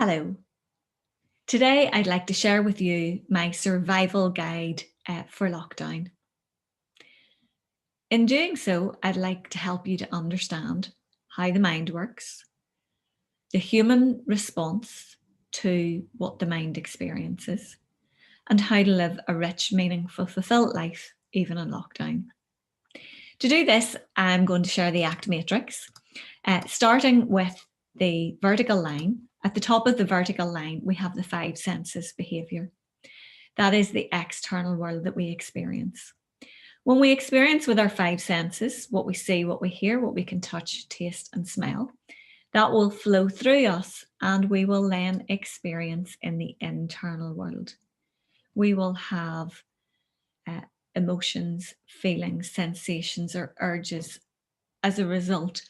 Hello. Today I'd like to share with you my survival guide for lockdown. In doing so, I'd like to help you to understand how the mind works, the human response to what the mind experiences, and how to live a rich, meaningful, fulfilled life even in lockdown. To do this, I'm going to share the ACT matrix, starting with the vertical line. At the top of the vertical line, we have the five senses behavior. That is the external world that we experience. When we experience with our five senses, what we see, what we hear, what we can touch, taste, and smell, that will flow through us and we will then experience in the internal world. We will have emotions, feelings, sensations, or urges as a result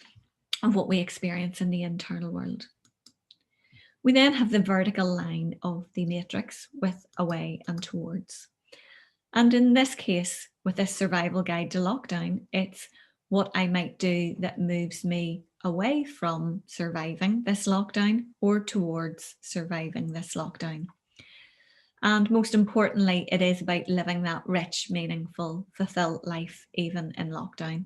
of what we experience in the internal world. We then have the vertical line of the matrix with away and towards. And in this case, with this survival guide to lockdown, it's what I might do that moves me away from surviving this lockdown or towards surviving this lockdown. And most importantly, it is about living that rich, meaningful, fulfilled life, even in lockdown.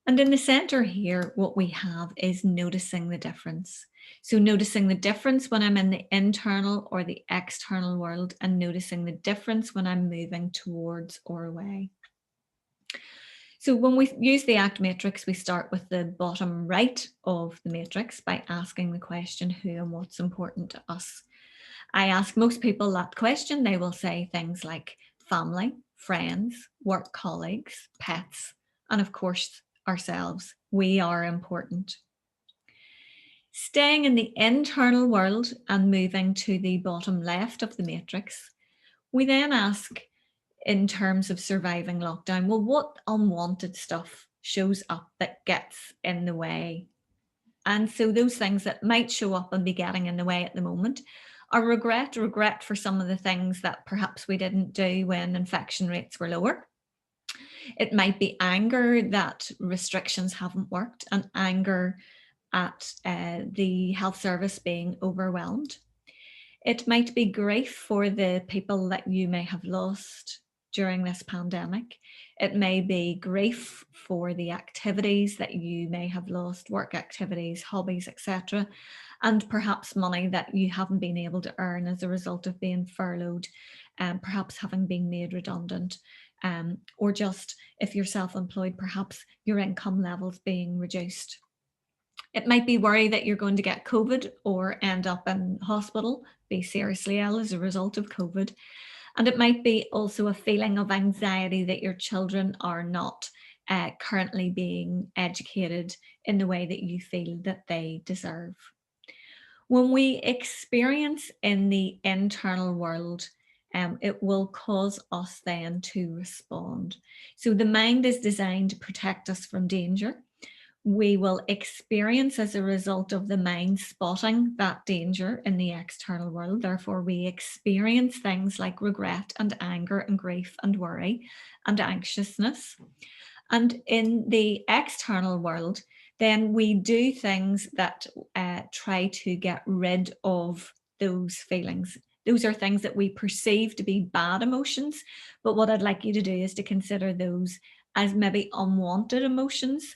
And in the center here, what we have is noticing the difference. So noticing the difference when I'm in the internal or the external world, and noticing the difference when I'm moving towards or away. So when we use the ACT matrix, we start with the bottom right of the matrix by asking the question, who and what's important to us? I ask most people that question. They will say things like family, friends, work colleagues, pets, and of course, ourselves. We are important. Staying in the internal world and moving to the bottom left of the matrix, we then ask, in terms of surviving lockdown, well, what unwanted stuff shows up that gets in the way? And so those things that might show up and be getting in the way at the moment are regret for some of the things that perhaps we didn't do when infection rates were lower. It might be anger that restrictions haven't worked, and anger at the health service being overwhelmed. It might be grief for the people that you may have lost during this pandemic. It may be grief for the activities that you may have lost, work activities, hobbies, etc. And perhaps money that you haven't been able to earn as a result of being furloughed, and perhaps having been made redundant. Or just if you're self-employed, perhaps your income levels being reduced. It might be worry that you're going to get COVID or end up in hospital, be seriously ill as a result of COVID. And it might be also a feeling of anxiety that your children are not currently being educated in the way that you feel that they deserve. When we experience in the internal world, it will cause us then to respond. So the mind is designed to protect us from danger. We will experience as a result of the mind spotting that danger in the external world. Therefore, we experience things like regret and anger and grief and worry and anxiousness. And in the external world, then we do things that try to get rid of those feelings. Those are things that we perceive to be bad emotions. But what I'd like you to do is to consider those as maybe unwanted emotions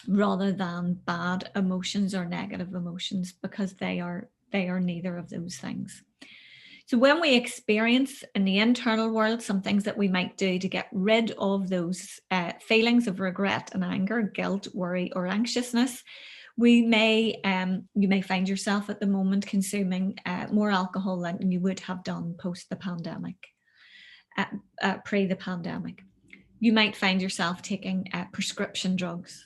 rather than bad emotions or negative emotions, because they are neither of those things. So when we experience in the internal world some things that we might do to get rid of those feelings of regret and anger, guilt, worry, or anxiousness, you may find yourself at the moment consuming more alcohol than you would have done post the pandemic, pre the pandemic. You might find yourself taking prescription drugs.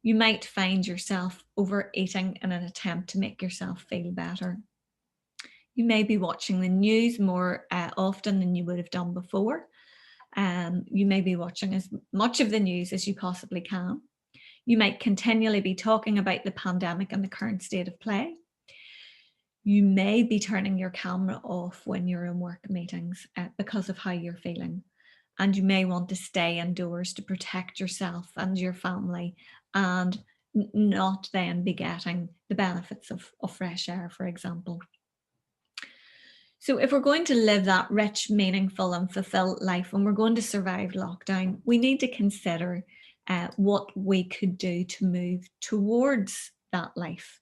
You might find yourself overeating in an attempt to make yourself feel better. You may be watching the news more often than you would have done before. You may be watching as much of the news as you possibly can. You might continually be talking about the pandemic and the current state of play. You may be turning your camera off when you're in work meetings because of how you're feeling. And you may want to stay indoors to protect yourself and your family and not then be getting the benefits of fresh air, for example. So if we're going to live that rich, meaningful and fulfilled life, and we're going to survive lockdown, we need to consider what we could do to move towards that life.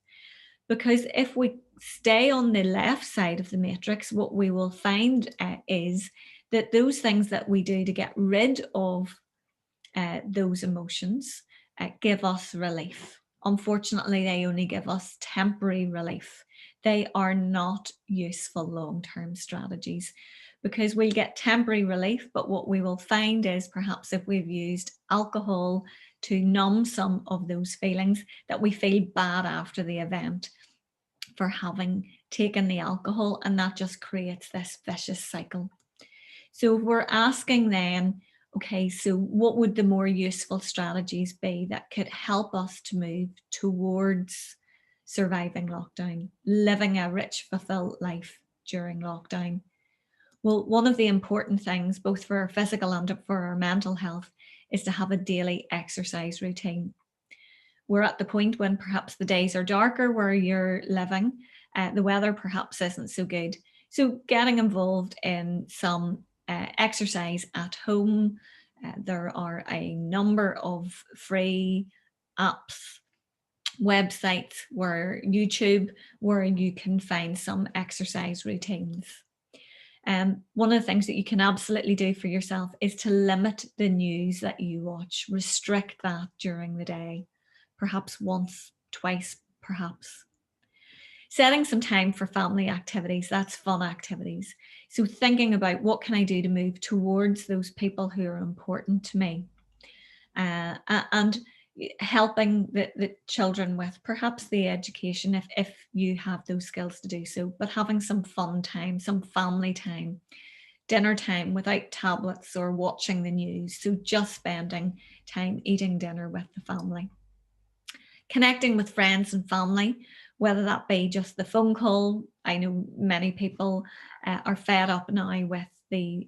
Because if we stay on the left side of the matrix, what we will find is that those things that we do to get rid of those emotions give us relief. Unfortunately, they only give us temporary relief. They are not useful long-term strategies, because we'll get temporary relief, but what we will find is perhaps if we've used alcohol to numb some of those feelings, that we feel bad after the event for having taken the alcohol, and that just creates this vicious cycle. So we're asking then, okay, so what would the more useful strategies be that could help us to move towards surviving lockdown, living a rich, fulfilled life during lockdown? Well, one of the important things, both for our physical and for our mental health, is to have a daily exercise routine. We're at the point when perhaps the days are darker where you're living, the weather perhaps isn't so good. So getting involved in some exercise at home. There are a number of free apps, websites, where YouTube, where you can find some exercise routines. One of the things that you can absolutely do for yourself is to limit the news that you watch, restrict that during the day, perhaps once, twice, perhaps. Setting some time for family activities, that's fun activities. So thinking about what can I do to move towards those people who are important to me, and helping the children with perhaps the education if you have those skills to do so, but having some fun time, some family time, dinner time without tablets or watching the news. So just spending time eating dinner with the family. Connecting with friends and family, whether that be just the phone call. I know many people are fed up now with the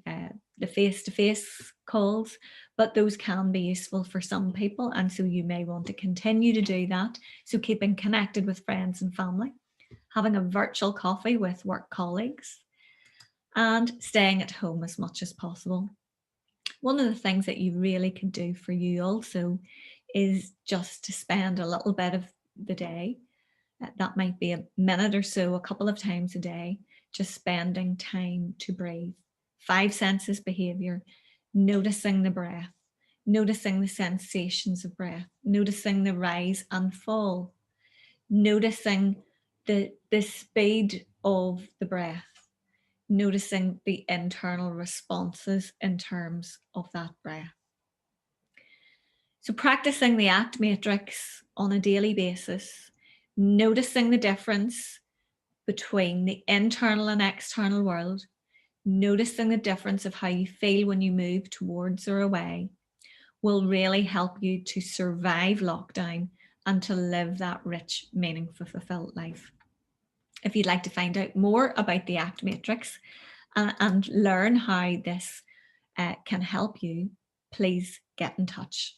face-to-face calls, but those can be useful for some people, and so you may want to continue to do that. So keeping connected with friends and family, having a virtual coffee with work colleagues, and staying at home as much as possible. One of the things that you really can do for you also is just to spend a little bit of the day, that might be a minute or so, a couple of times a day, just spending time to breathe. 5 senses behavior, noticing the breath, noticing the sensations of breath, noticing the rise and fall, noticing the speed of the breath, noticing the internal responses in terms of that breath. So practicing the ACT matrix on a daily basis, noticing the difference between the internal and external world, noticing the difference of how you feel when you move towards or away, will really help you to survive lockdown and to live that rich, meaningful, fulfilled life. If you'd like to find out more about the ACT matrix and learn how this can help you, please get in touch.